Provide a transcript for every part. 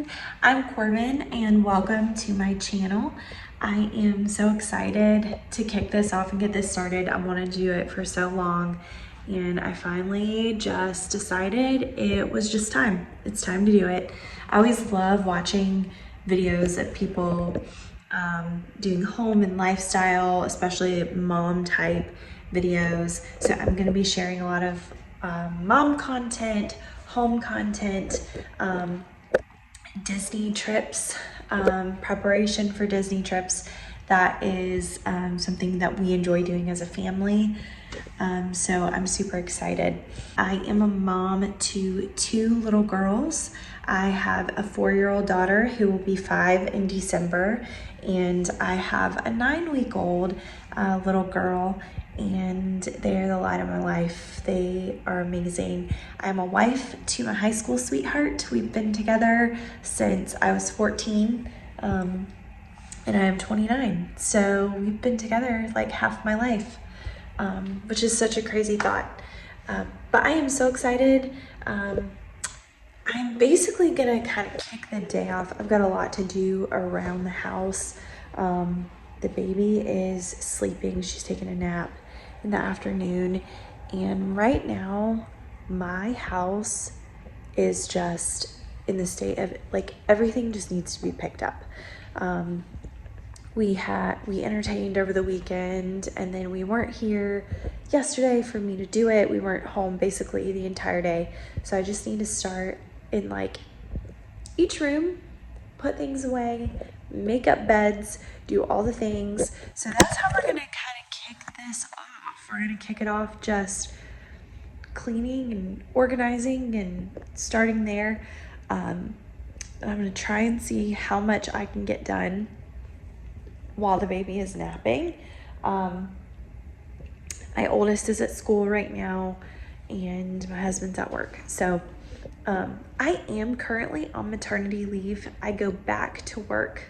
everyone, I'm Corbin and welcome to my channel. I am so excited to kick this off and get this started. I wanted to do it for so long and I finally just decided it was just time. It's time to do it. I always love watching videos of people doing home and lifestyle, especially mom type videos. So I'm going to be sharing a lot of mom content, home content, Disney trips, preparation for Disney trips. That is something that we enjoy doing as a family. So I'm super excited. I am a mom to two little girls. I have a 4-year-old daughter who will be 5 in December, and I have a 9-week-old little girl, and they're the light of my life. They are amazing. I'm a wife to my high school sweetheart. We've been together since I was 14, and I am 29. So we've been together like half my life, which is such a crazy thought. But I am so excited. I'm basically gonna kind of kick the day off. I've got a lot to do around the house. The baby is sleeping. She's taking a nap in the afternoon. And right now, my house is just in the state of like everything just needs to be picked up. We entertained over the weekend, and then we weren't here yesterday for me to do it. We weren't home basically the entire day. So I just need to start in like each room, put things away, make up beds, do all the things. So that's how we're gonna kind of kick this off. We're gonna kick it off just cleaning and organizing and starting there. And I'm gonna try and see how much I can get done while the baby is napping. My oldest is at school right now and my husband's at work. So I am currently on maternity leave. I go back to work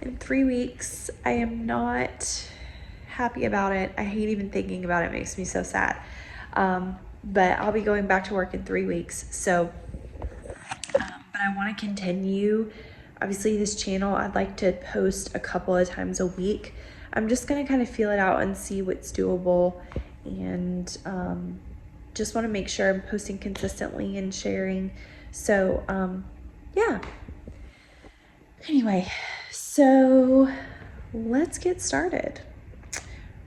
in 3 weeks. I am not happy about it. I hate even thinking about it. It makes me so sad. But I'll be going back to work in 3 weeks. So, but I want to continue. Obviously this channel, I'd like to post a couple of times a week. I'm just going to kind of feel it out and see what's doable, and just want to make sure I'm posting consistently and sharing. So yeah. Anyway, so let's get started.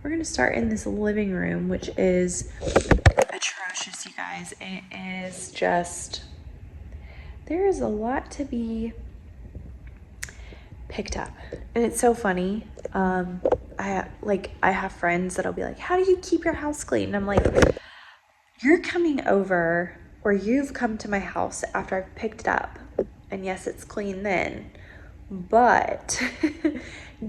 We're going to start in this living room, which is atrocious, you guys. It is just, there is a lot to be picked up, and it's so funny. I have friends that'll be like, how do you keep your house clean? And I'm like, you're coming over, or you've come to my house after I've picked it up, and yes, it's clean then, but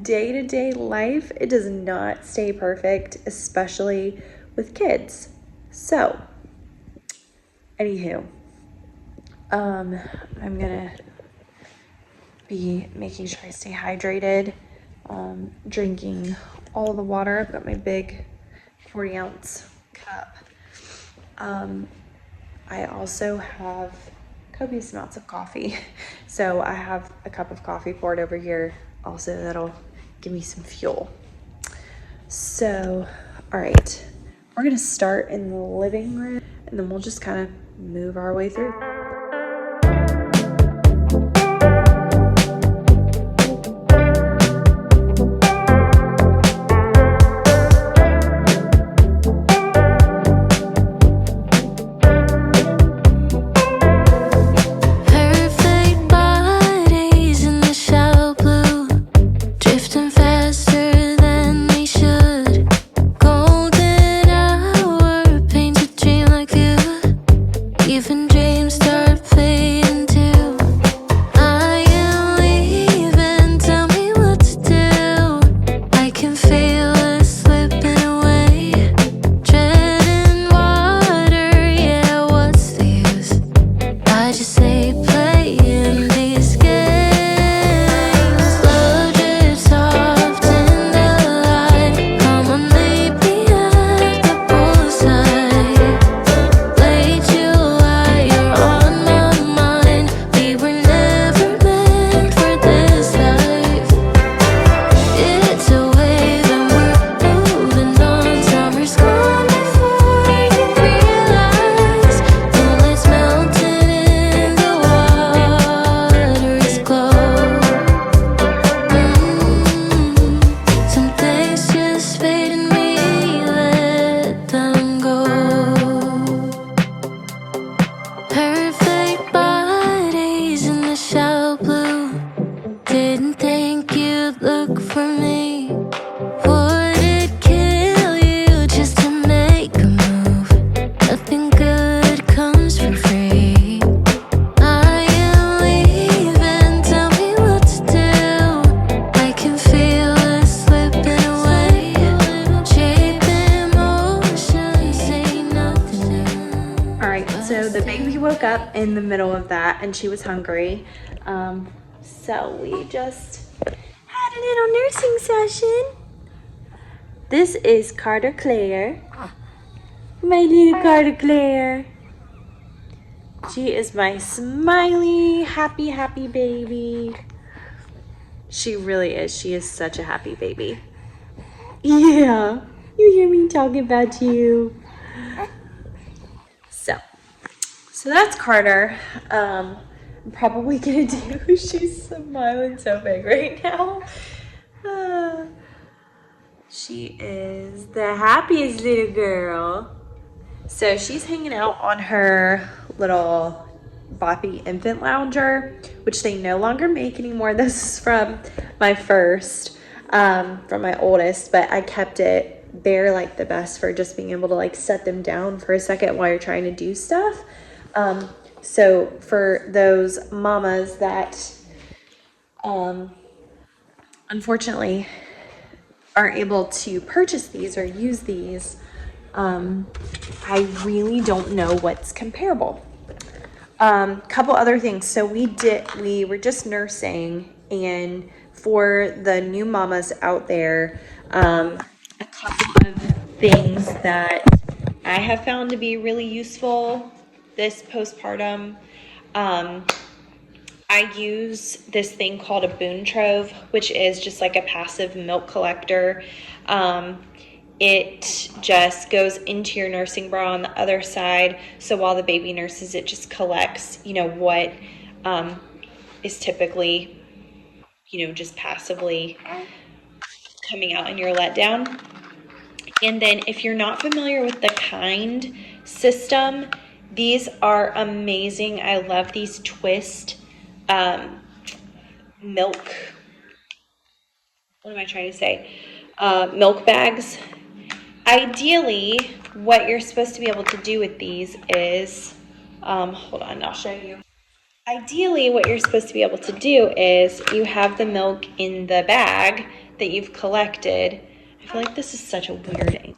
day-to-day life, it does not stay perfect, especially with kids. So anywho, I'm gonna be making sure I stay hydrated, drinking all the water. I've got my big 40-ounce cup. I also have copious amounts of coffee. So I have a cup of coffee poured over here also. That'll give me some fuel. So, all right, we're gonna start in the living room and then we'll just kind of move our way through. Even dreams in the middle of that, and she was hungry. So we just had a little nursing session. This is Carter Claire. My little Carter Claire. She is my smiley, happy, happy baby. She really is. She is such a happy baby. Yeah, you hear me talking about you. So that's Carter. I'm probably gonna do, she's smiling so big right now. She is the happiest little girl. So she's hanging out on her little boppy infant lounger, which they no longer make anymore. This is from my first, from my oldest, but I kept it. They're like the best for just being able to like set them down for a second while you're trying to do stuff. So for those mamas that unfortunately aren't able to purchase these or use these, I really don't know what's comparable. Couple other things. So we were just nursing, and for the new mamas out there, a couple of things that I have found to be really useful this postpartum. I use this thing called a Boon Trove, which is just like a passive milk collector. It just goes into your nursing bra on the other side. So while the baby nurses, it just collects, what is typically, just passively coming out in your letdown. And then if you're not familiar with the Kind system, these are amazing. I love these twist milk. What am I trying to say? Milk bags. Ideally, what you're supposed to be able to do with these is, hold on, I'll show you. Ideally, what you're supposed to be able to do is you have the milk in the bag that you've collected. I feel like this is such a weird angle.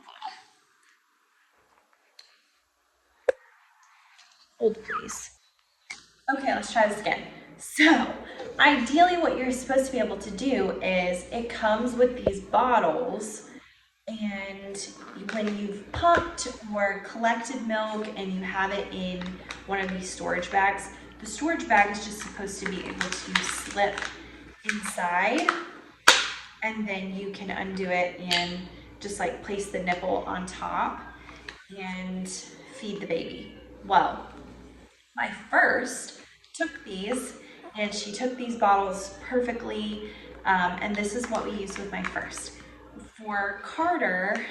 Hold, please. Okay, let's try this again. So, ideally what you're supposed to be able to do is it comes with these bottles, and when you've pumped or collected milk and you have it in one of these storage bags, the storage bag is just supposed to be able to slip inside, and then you can undo it and just like place the nipple on top and feed the baby. Well, my first took these, and she took these bottles perfectly, and this is what we used with my first. For Carter,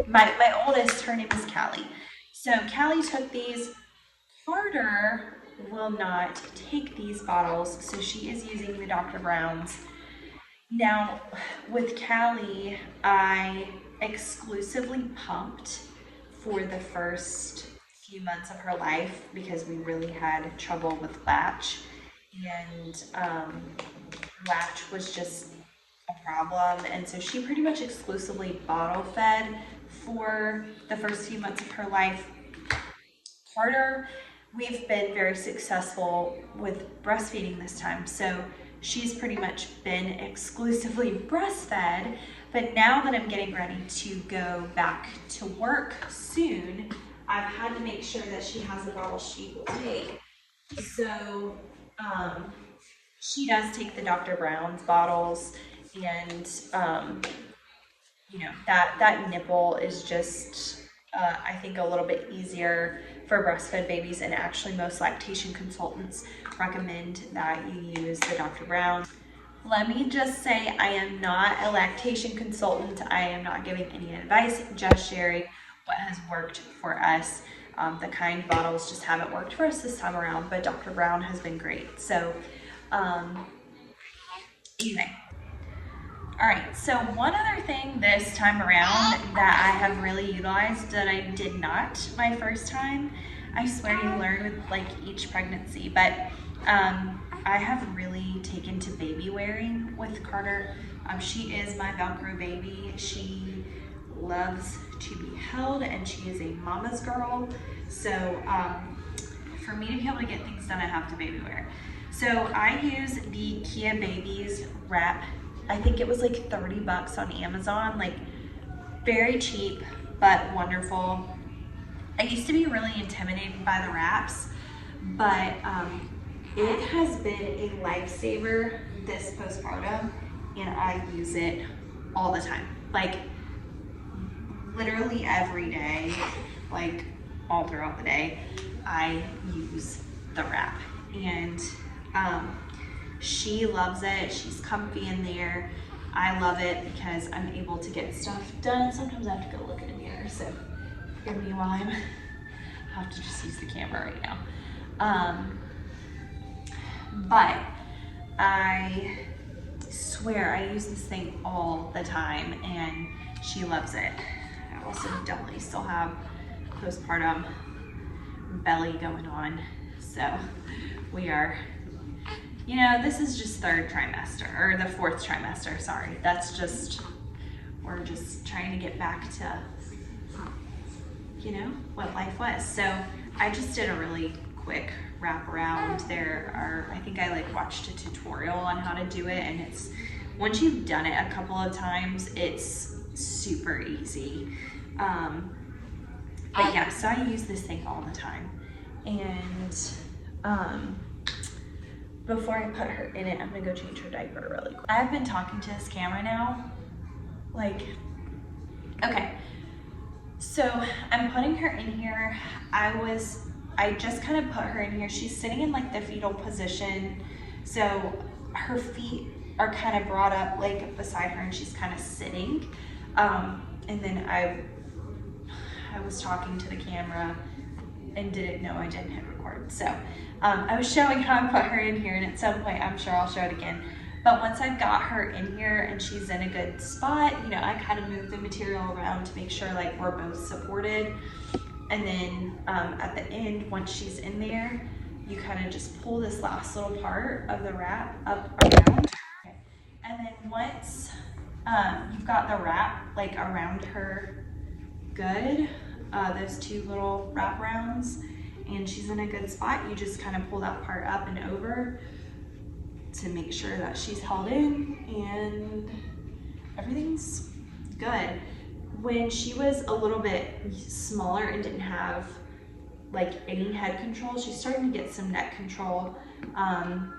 my oldest, her name is Callie. So Callie took these. Carter will not take these bottles, so she is using the Dr. Brown's. Now, with Callie, I exclusively pumped for the first few months of her life because we really had trouble with latch, and latch was just a problem, and so she pretty much exclusively bottle fed for the first few months of her life. Carter, we've been very successful with breastfeeding this time, so she's pretty much been exclusively breastfed, but now that I'm getting ready to go back to work soon, I've had to make sure that she has a bottle she will take. So she does take the Dr. Brown's bottles, and that nipple is just I think a little bit easier for breastfed babies, and actually most lactation consultants recommend that you use the Dr. Brown. Let me just say, I am not a lactation consultant. I am not giving any advice, just sharing what has worked for us. The Kind bottles just haven't worked for us this time around, but Dr. Brown has been great. So anyway. All right, so one other thing this time around that I have really utilized that I did not my first time, I swear you learn with like each pregnancy, but I have really taken to baby wearing with Carter. She is my Velcro baby. She loves to be held, and she is a mama's girl. So for me to be able to get things done, I have to baby wear. So I use the Kia Babies wrap. I think it was like 30 bucks on Amazon, like very cheap, but wonderful. I used to be really intimidated by the wraps, but it has been a lifesaver this postpartum, and I use it all the time. Like literally every day, like all throughout the day, I use the wrap. And she loves it. She's comfy in there. I love it because I'm able to get stuff done. Sometimes I have to go look in a mirror, so forgive me while I have to just use the camera right now. But I swear I use this thing all the time, and she loves it. I also definitely still have postpartum belly going on, so we are, you know, this is just third trimester, or the fourth trimester, sorry. That's just, we're just trying to get back to, you know, what life was. So I just did a really quick wrap around. There are, I think I like watched a tutorial on how to do it, and it's, once you've done it a couple of times, it's super easy. But yeah, so I use this thing all the time. And before I put her in it, I'm gonna go change her diaper really quick. I've been talking to this camera now, like, okay. So I'm putting her in here. I just kind of put her in here. She's sitting in like the fetal position. So her feet are kind of brought up like beside her, and she's kind of sitting. And then I was talking to the camera and didn't know I didn't hit record. So I was showing how I put her in here, and at some point I'm sure I'll show it again. But once I've got her in here and she's in a good spot, you know, I kind of move the material around to make sure like we're both supported. And then at the end, once she's in there, you kind of just pull this last little part of the wrap up around. Okay. And then once you've got the wrap like around her good, those two little wrap rounds, and she's in a good spot, you just kind of pull that part up and over to make sure that she's held in and everything's good. When she was a little bit smaller and didn't have like any head control, she's starting to get some neck control. And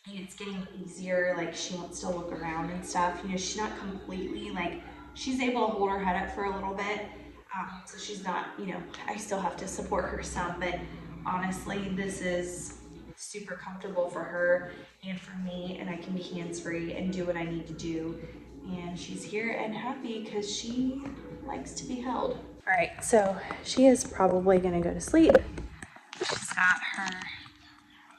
it's getting easier, like she wants to look around and stuff. You know, she's not completely, like, she's able to hold her head up for a little bit. So she's not, you know, I still have to support her some, but honestly, this is super comfortable for her and for me, and I can be hands-free and do what I need to do. And she's here and happy because she likes to be held. All right, so she is probably gonna go to sleep. She's got her,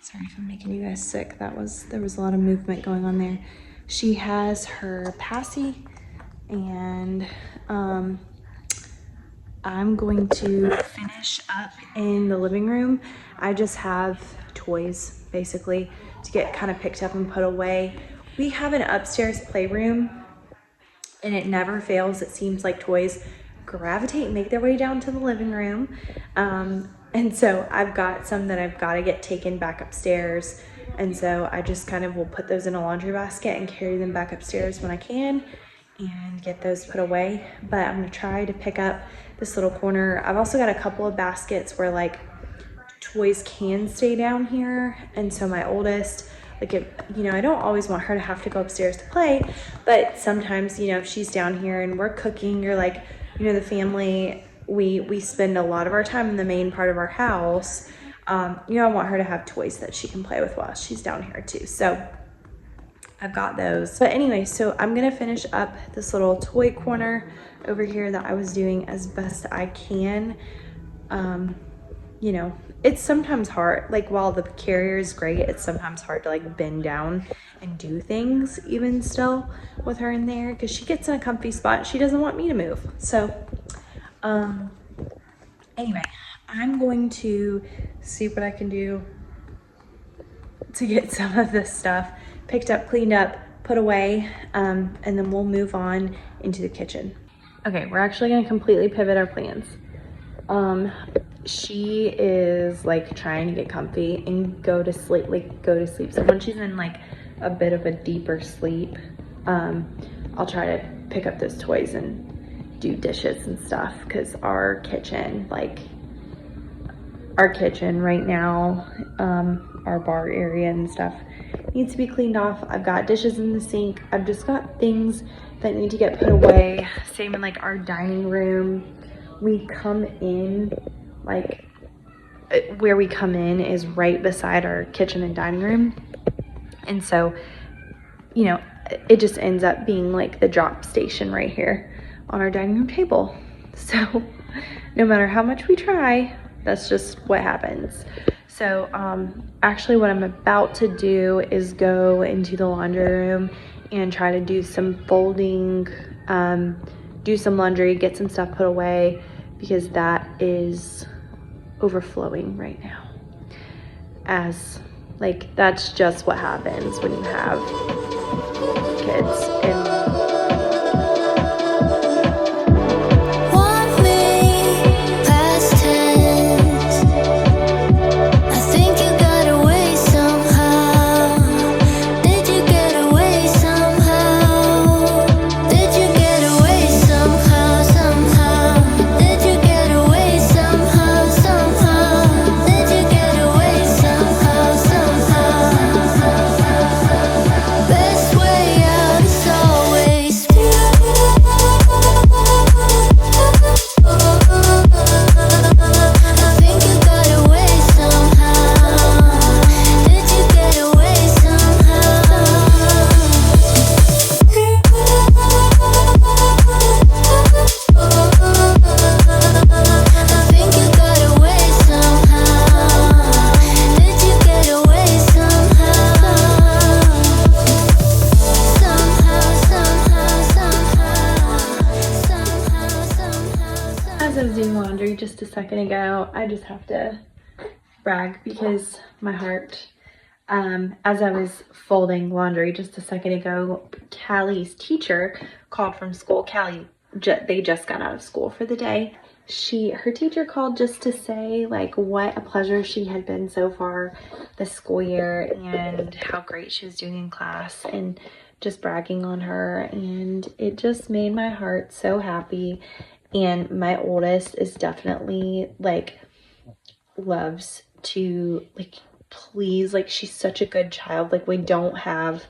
sorry if I'm making you guys sick. There was a lot of movement going on there. She has her passy, and I'm going to finish up in the living room. I just have toys basically to get kind of picked up and put away. We have an upstairs playroom, and it never fails. It seems like toys gravitate and make their way down to the living room. And so I've got some that I've got to get taken back upstairs. And so I just kind of will put those in a laundry basket and carry them back upstairs when I can and get those put away. But I'm gonna try to pick up this little corner. I've also got a couple of baskets where like toys can stay down here. And so my oldest, like, if, you know, I don't always want her to have to go upstairs to play, but sometimes, you know, if she's down here and we're cooking, or like, you know, the family, we spend a lot of our time in the main part of our house. You know, I want her to have toys that she can play with while she's down here too. So I've got those. But anyway, so I'm gonna finish up this little toy corner over here that I was doing as best I can. You know, it's sometimes hard, like while the carrier is great, it's sometimes hard to like bend down and do things even still with her in there, because she gets in a comfy spot. She doesn't want me to move. So anyway, I'm going to see what I can do to get some of this stuff picked up, cleaned up, put away, and then we'll move on into the kitchen. Okay, we're actually going to completely pivot our plans. she is like trying to get comfy and go to sleep, so when she's in like a bit of a deeper sleep, I'll try to pick up those toys and do dishes and stuff, because our kitchen right now, our bar area and stuff needs to be cleaned off. I've got dishes in the sink. I've just got things that need to get put away. Same in like our dining room. We come in, like where we come in is right beside our kitchen and dining room. And so, you know, it just ends up being like the drop station right here on our dining room table. So no matter how much we try, that's just what happens. So actually what I'm about to do is go into the laundry room and try to do some folding, do some laundry, get some stuff put away, because that is overflowing right now. As like, that's just what happens when you have kids. And just a second ago, I just have to brag, because my heart, as I was folding laundry just a second ago, Callie's teacher called from school. Callie, they just got out of school for the day. Her teacher called just to say like what a pleasure she had been so far this school year, and how great she was doing in class, and just bragging on her, and it just made my heart so happy. And my oldest is definitely like loves to like please, like she's such a good child. Like we don't have,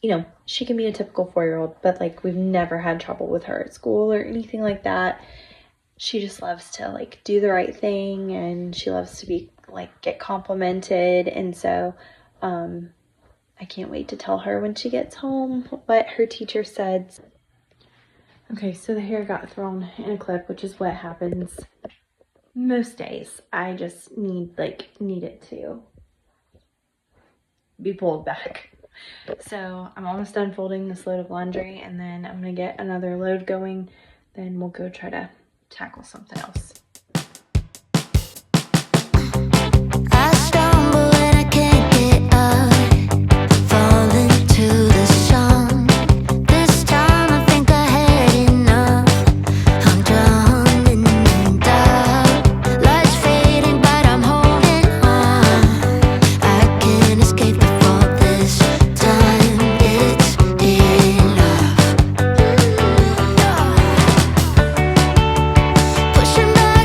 you know, she can be a typical 4-year-old, but like we've never had trouble with her at school or anything like that. She just loves to like do the right thing, and she loves to be like get complimented. And so I can't wait to tell her when she gets home what her teacher said. Okay, so the hair got thrown in a clip, which is what happens most days. I just need it to be pulled back. So I'm almost done folding this load of laundry, and then I'm gonna get another load going. Then we'll go try to tackle something else. I stumble and I can't get up, fall into the song. This time I think I had enough. I'm drowning in doubt. Lights fading, but I'm holding on. I can't escape the fall this time. It's enough. Pushing back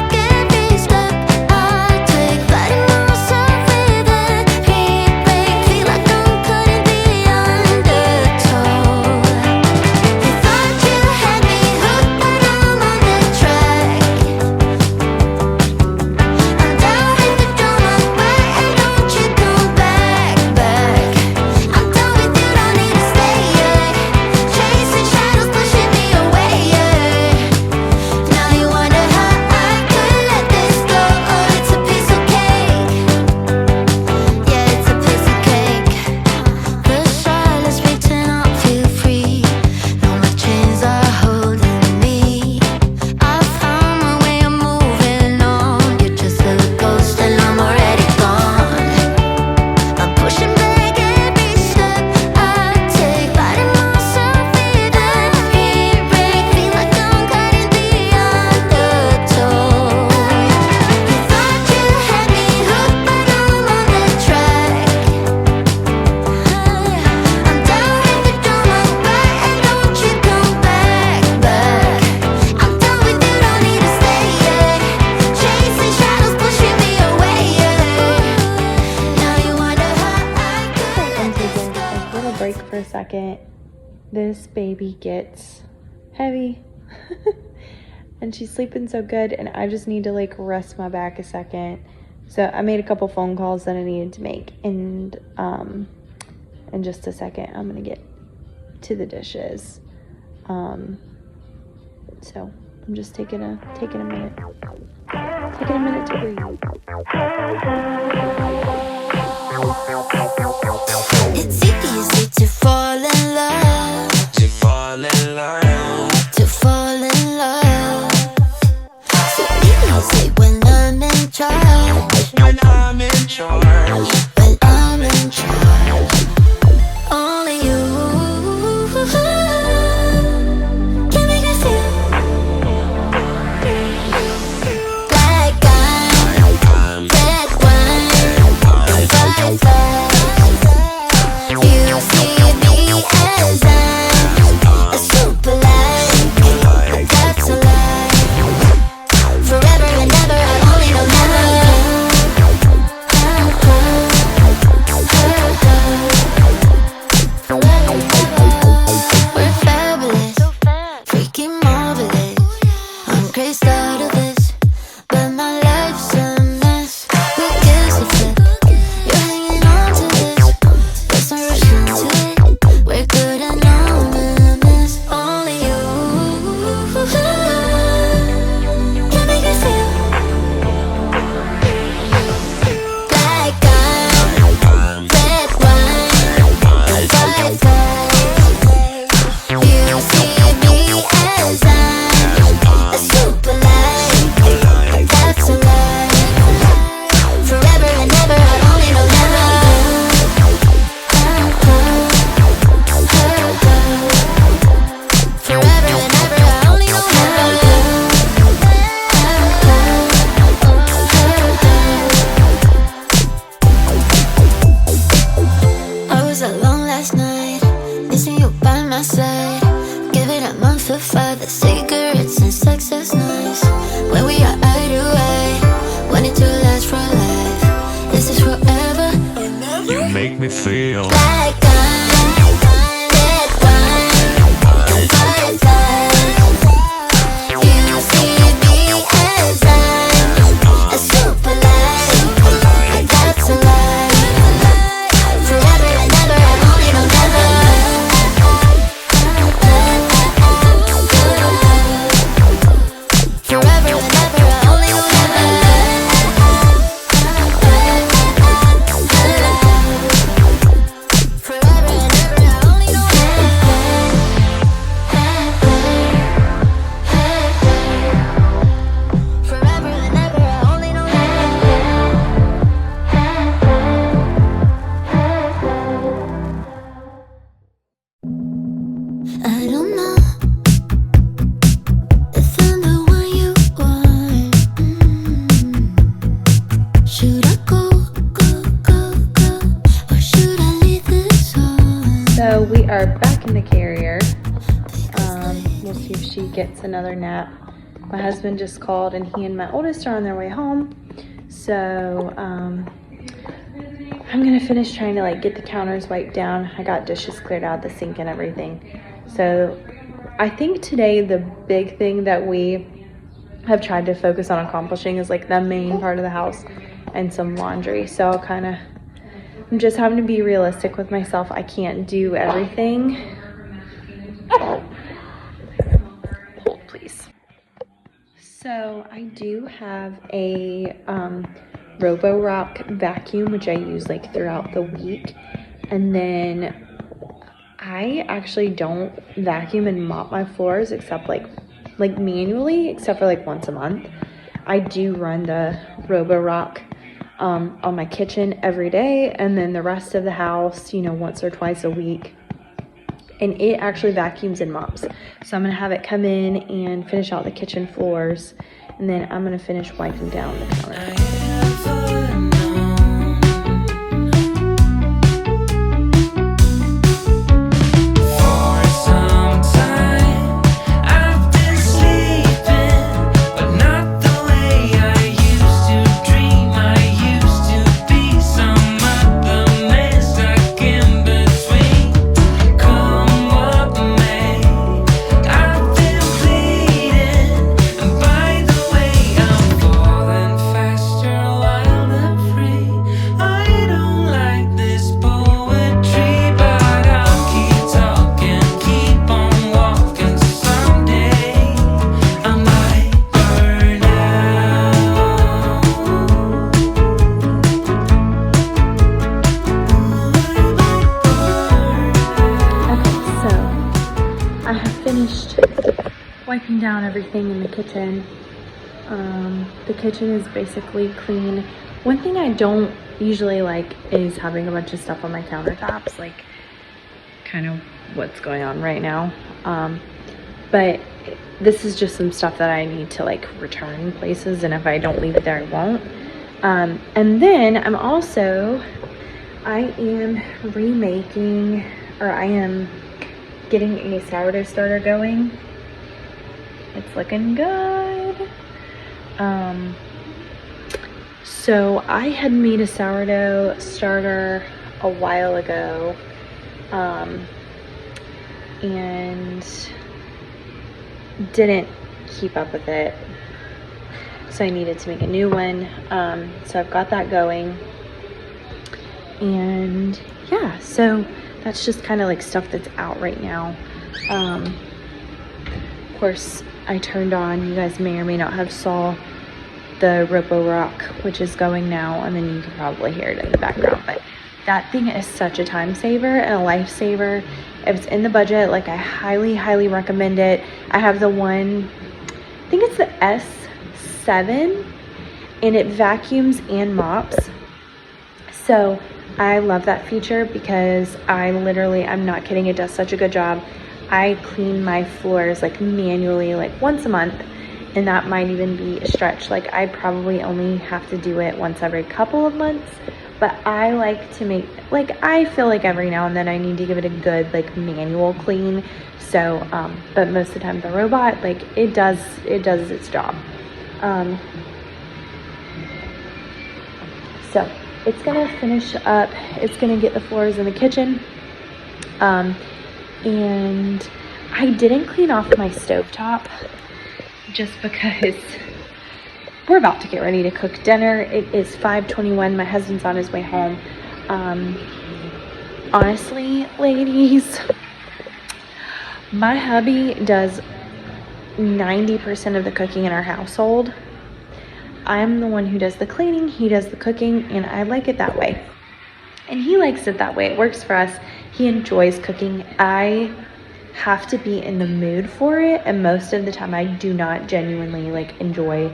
second, this baby gets heavy. And she's sleeping so good, and I just need to like rest my back a second. So I made a couple phone calls that I needed to make, and in just a second I'm gonna get to the dishes. So I'm just taking a minute to breathe. It's easy to fall in love, to fall in love, to fall in love. So easy when I'm in charge, when I'm in charge, when I'm in charge. Only you can make me feel like I'm red wine, vibe. You see me as I'm a super light, that's a lie. Forever and ever, I only know never. We're fabulous, freaking marvelous. I'm crazed out of this, but my life's a mess. Who gives a fuck? You're hanging on to this, let's not rush into it. We're good and anonymous. Only you can make me feel like I'm red wine, vibe. You see me as I'm a super light, that's a lie. Forever and ever, I only know never. Forever and ever, I only know never. I was alone last night, missing you by my side. Give it a month of 5, the cigarettes and sex is nice. When we are eye to eye, want it to last for life. This is forever. You make me feel Like I'm red wine, vibe. You see me as I'm a super light, that's a lie. Forever and ever, I only know never. Forever and ever, I only know never. Forever and ever, I only know never. Forever and ever, I only know never. I don't know if I'm the one you want. Should I go, or should I leave this on? So we are back in the carrier. We'll see if she gets another nap. My husband just called, and he and my oldest are on their way home. So I'm gonna finish trying to like get the counters wiped down. I got dishes cleared out, the sink and everything. So I think today the big thing that we have tried to focus on accomplishing is like the main part of the house and some laundry. So I'm just having to be realistic with myself. I can't do everything. Hold, please. So I do have a Robo-Rock vacuum, which I use like throughout the week. And then I actually don't vacuum and mop my floors except like manually, except for like once a month. I do run the Robo-Rock on my kitchen every day, and then the rest of the house, once or twice a week. And it actually vacuums and mops. So I'm gonna have it come in and finish out the kitchen floors, and then I'm gonna finish wiping down the counter. finished wiping down everything in the kitchen. The kitchen is basically clean. One thing I don't usually like is having a bunch of stuff on my countertops, like kind of what's going on right now. But this is just some stuff that I need to like return places, and if I don't leave it there, I won't. And then I am remaking, or I am getting a sourdough starter going. It's looking good. So I had made a sourdough starter a while ago, and didn't keep up with it. So I needed to make a new one. So I've got that going. And yeah, so that's just kind of like stuff that's out right now. Of course, I turned on, you guys may or may not have saw the Robo Rock, which is going now, and then you can probably hear it in the background. But that thing is such a time saver and a lifesaver. If it's in the budget, like, I highly, highly recommend it. I have the one, I think it's the S7, and it vacuums and mops. So I love that feature because I'm not kidding, it does such a good job. I clean my floors like manually, like once a month, and that might even be a stretch. Like, I probably only have to do it once every couple of months, but I like to make, like, I feel like every now and then I need to give it a good like manual clean. So but most of the time the robot, like, it does its job. So it's gonna finish up, it's gonna get the floors in the kitchen. And I didn't clean off my stovetop just because we're about to get ready to cook dinner. It is 5:21. My husband's on his way home. Honestly, ladies, my hubby does 90% of the cooking in our household. I'm the one who does the cleaning, he does the cooking, and I like it that way. And he likes it that way. It works for us. He enjoys cooking. I have to be in the mood for it, and most of the time I do not genuinely like enjoy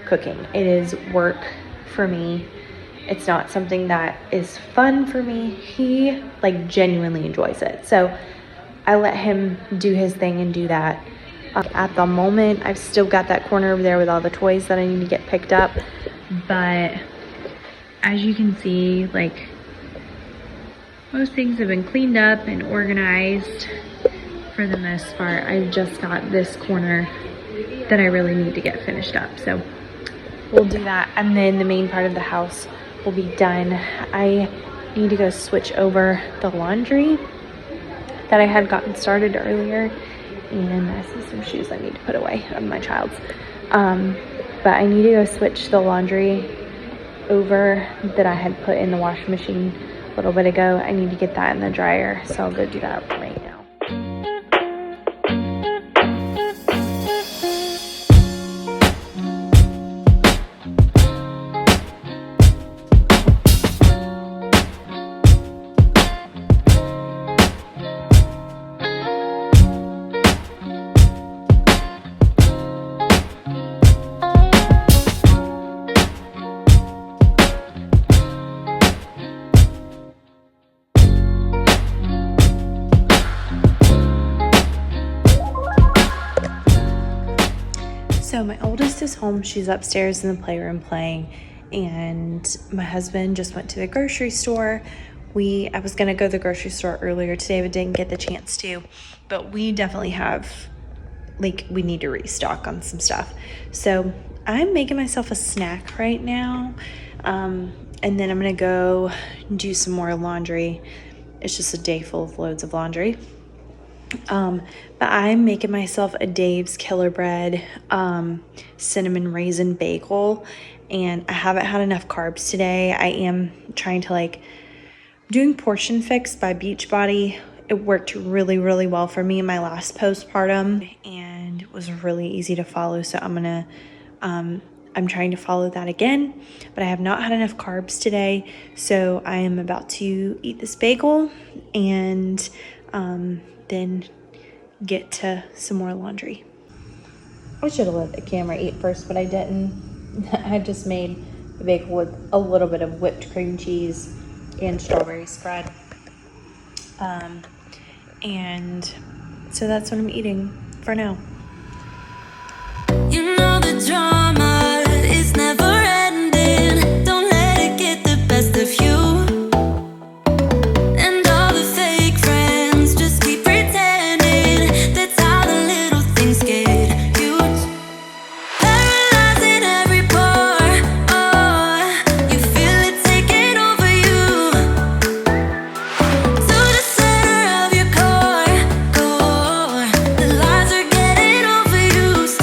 cooking. It is work for me. It's not something that is fun for me. He like genuinely enjoys it. So I let him do his thing and do that. At the moment, I've still got that corner over there with all the toys that I need to get picked up. But as you can see, like, most things have been cleaned up and organized for the most part. I just got this corner that I really need to get finished up. So we'll do that, and then the main part of the house will be done. I need to go switch over the laundry that I had gotten started earlier, and I see some shoes I need to put away of my child's. But I need to go switch the laundry over that I had put in the washing machine a little bit ago. I need to get that in the dryer, so I'll go do that right now. So my oldest is home. She's upstairs in the playroom playing, and my husband just went to the grocery store. I was gonna go to the grocery store earlier today, but didn't get the chance to. But we definitely have, like, we need to restock on some stuff. So I'm making myself a snack right now, and then I'm gonna go do some more laundry. It's just a day full of loads of laundry. But I'm making myself a Dave's Killer Bread cinnamon raisin bagel, and I haven't had enough carbs today. I am trying to doing Portion Fix by Beachbody. It worked really, really well for me in my last postpartum, and it was really easy to follow. So I'm trying to follow that again, but I have not had enough carbs today. So I am about to eat this bagel and then get to some more laundry. I should have let the camera eat first, but I didn't. I just made a bagel with a little bit of whipped cream cheese and strawberry spread. And so that's what I'm eating for now. You know the drama is never ending. Don't let it get the best of you. And all the fake friends just keep pretending. That's how the little things get huge. Paralyzing every pore. Oh, you feel it taking over you. To the center of your core. The lies are getting overused.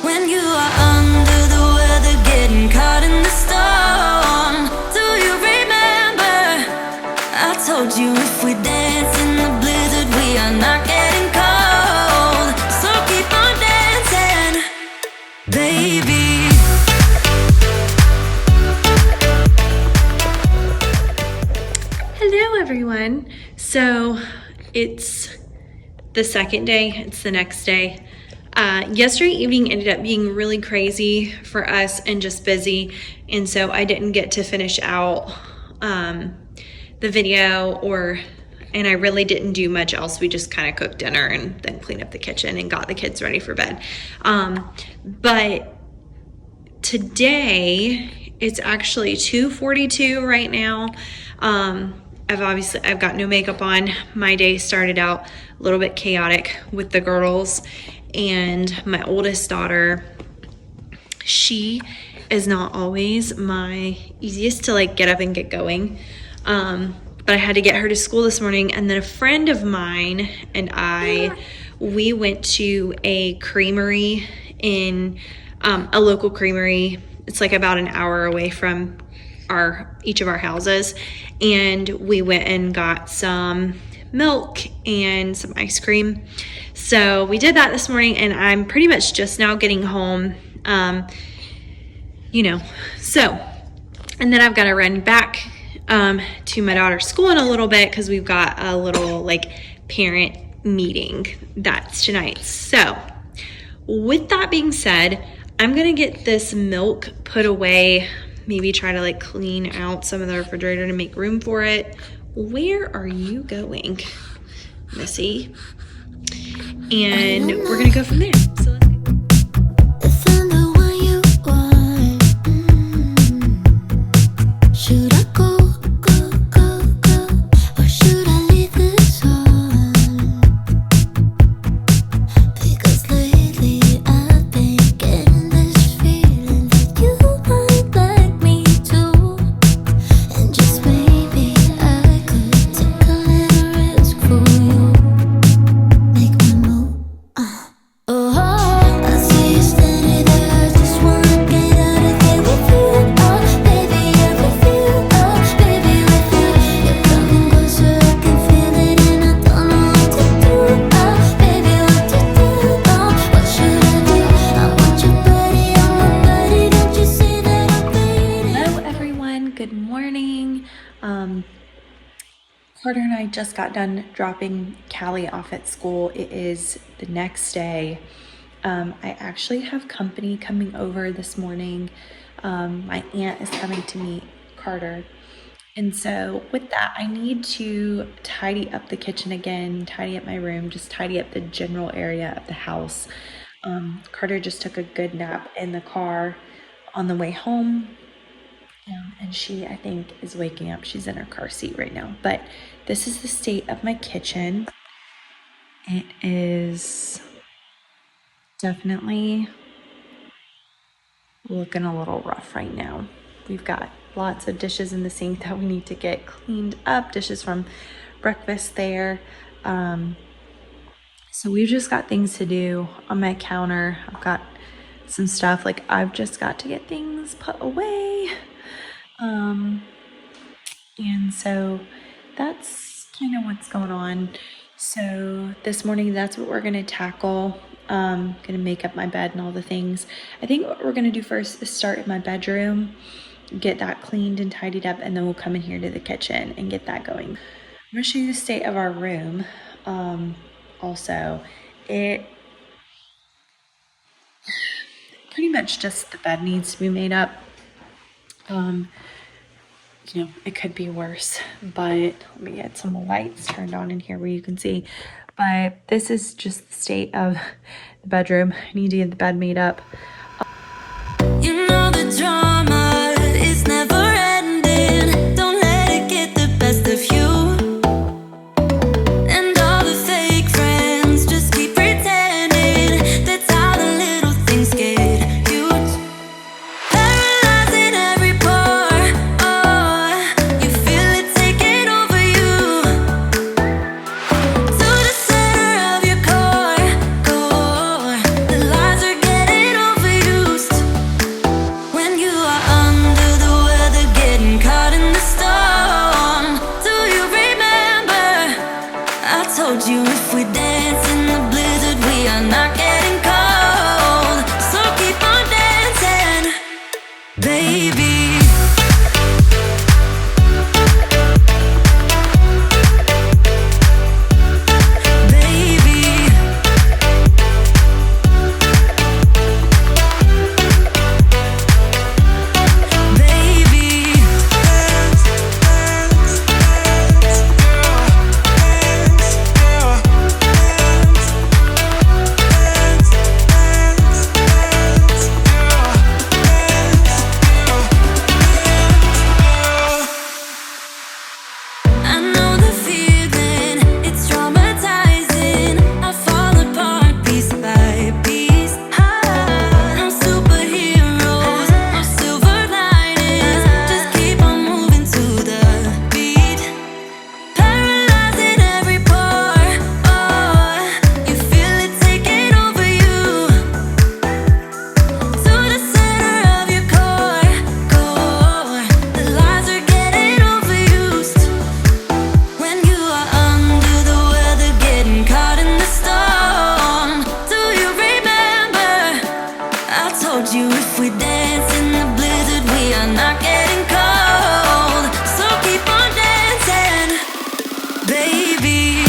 When you are under the weather, getting caught in the storm. Do you remember? I told you if we dance in the blizzard, we are not getting cold. So keep on dancing, baby. Hello, everyone. So it's the second day, it's the next day. Yesterday evening ended up being really crazy for us and just busy. And so I didn't get to finish out the video and I really didn't do much else. We just kind of cooked dinner and then cleaned up the kitchen and got the kids ready for bed. But today it's actually 2:42 right now. I've got no makeup on. My day started out a little bit chaotic with the girls, and my oldest daughter, she is not always my easiest to like get up and get going. But I had to get her to school this morning, and then a friend of mine and we went to a creamery in a local creamery. It's like about an hour away from each of our houses, and we went and got some milk and some ice cream. So we did that this morning, and I'm pretty much just now getting home. So, and then I've got to run back to my daughter's school in a little bit because we've got a little like parent meeting that's tonight. So with that being said, I'm gonna get this milk put away, maybe try to like clean out some of the refrigerator to make room for it. Where are you going, Missy? And we're gonna go from there. So let's go. If I'm the one you want, should I go, or should I leave this on? Because lately I've been getting this feeling that you might like me too. And just maybe I could take a little risk for you. Make my move. Oh, I see you standing there. I just wanna get out of here with you. Oh, baby, I'm with you. Oh, baby, with you. You're coming closer, I can feel it, and I don't know what to do. Oh, baby, what to do? Oh, what should I do? I want your body on my body. Don't you see that I'm fading? Hello, everyone. Good morning. Carter and I just got done dropping Callie off at school. It is the next day. I actually have company coming over this morning. My aunt is coming to meet Carter. And so with that, I need to tidy up the kitchen again, tidy up my room, just tidy up the general area of the house. Carter just took a good nap in the car on the way home. And she, I think, is waking up. She's in her car seat right now. But this is the state of my kitchen. It is definitely looking a little rough right now. We've got lots of dishes in the sink that we need to get cleaned up. Dishes from breakfast there. So we've just got things to do on my counter. I've got some stuff. Like, I've just got to get things put away. And so that's kind of what's going on. So this morning, that's what we're going to tackle. Going to make up my bed and all the things. I think what we're going to do first is start in my bedroom, get that cleaned and tidied up, and then we'll come in here to the kitchen and get that going. I'm going to show you the state of our room. also. It pretty much just the bed needs to be made up. It could be worse, but let me get some lights turned on in here where you can see. But this is just the state of the bedroom. I need to get the bed made up. You know the drama is never ending. Don't let it get the best of you. And all the fake friends just keep pretending. That's how the little things get huge. Paralyzing every pore. Oh, you feel it taking over you. To the center of your core. The lies are getting overused. When you are under the weather, getting caught in the storm. Do you remember? I told you if we dance in the blizzard, we are not getting cold. So keep on dancing, baby. Baby. Baby. I know the feeling, it's traumatizing. I fall apart piece by piece. No superheroes, no silver linings. Just keep on moving to the beat. Paralyzing every pore. Oh, you feel it taking over you. To the center of your core. The lies are getting overused. When you are under the weather, getting caught in the storm. Do you remember? I told you if we dance in the blizzard, we are not getting cold. So keep on dancing, baby. Baby.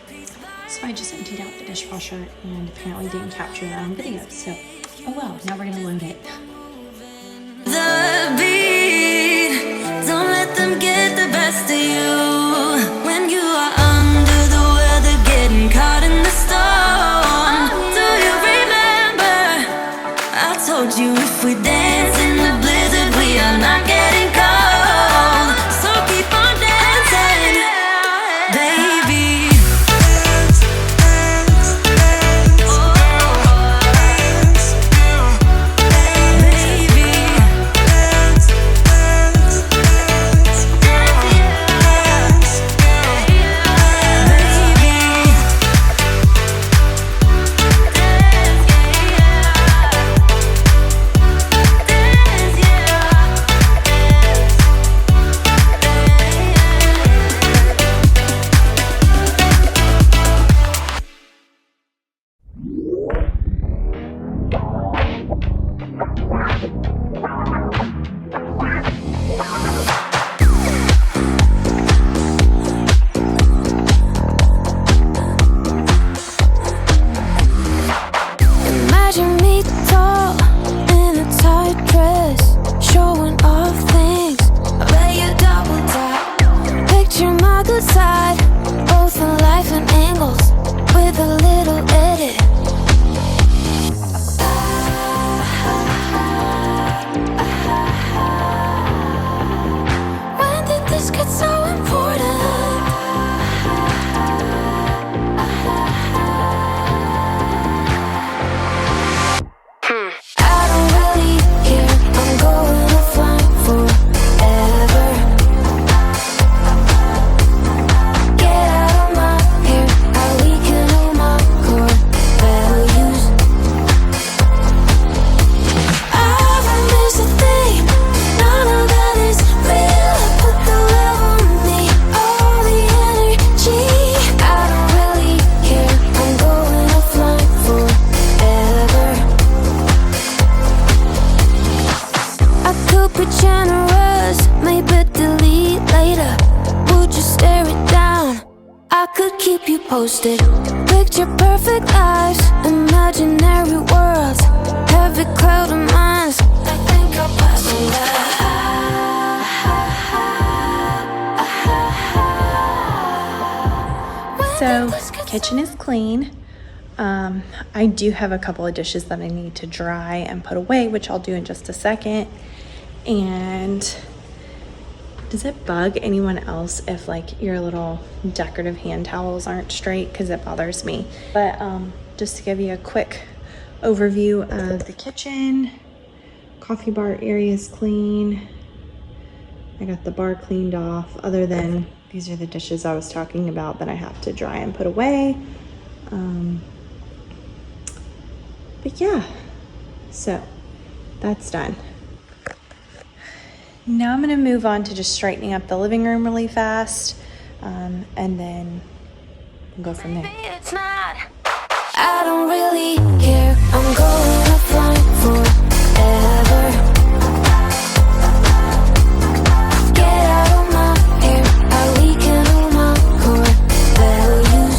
Baby. So I just emptied out the dishwasher and apparently didn't capture that on video. So, oh well, now we're gonna load it. The beat, don't let them get the best of you. When you are under the weather, getting caught in the storm. Do you remember? I told you if we dance in the blizzard, we are not getting cold. So keep on dancing, baby. Baby. posted. Picture perfect lives, imaginary worlds, heavy cloud of minds. I think I'll pass on that. So, kitchen is clean. I do have a couple of dishes that I need to dry and put away, which I'll do in just a second. And does it bug anyone else if like your little decorative hand towels aren't straight? Because it bothers me. But just to give you a quick overview of the kitchen, coffee bar area is clean. I got the bar cleaned off, other than these are the dishes I was talking about that I have to dry and put away. But yeah, so that's done. Now I'm gonna move on to just straightening up the living room really fast, and then we'll go from there. It's not. I don't really care. I'm going offline forever. Get out of my hair. I weaken all my core values.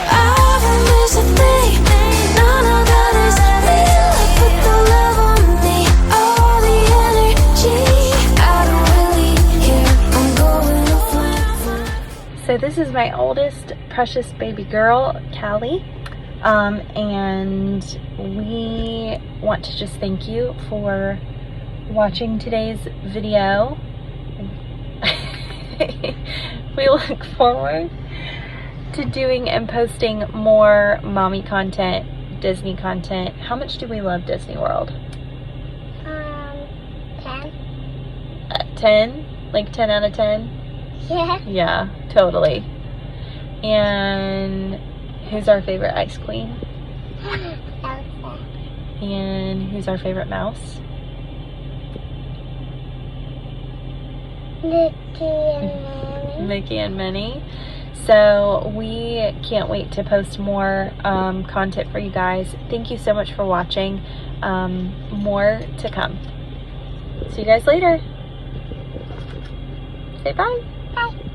I don't miss a thing. None of that is real. Put the love on me, all the energy. I don't really care. I'm going offline. So this is my oldest precious baby girl, Callie, and we want to just thank you for watching today's video. We look forward to doing and posting more mommy content, Disney content. How much do we love Disney World? 10. 10? Like 10 out of 10? Yeah. Yeah, totally. And who's our favorite ice queen? Elsa. And who's our favorite mouse? Mickey and Minnie. Mickey and Minnie. So we can't wait to post more content for you guys. Thank you so much for watching. More to come. See you guys later. Say bye. Bye.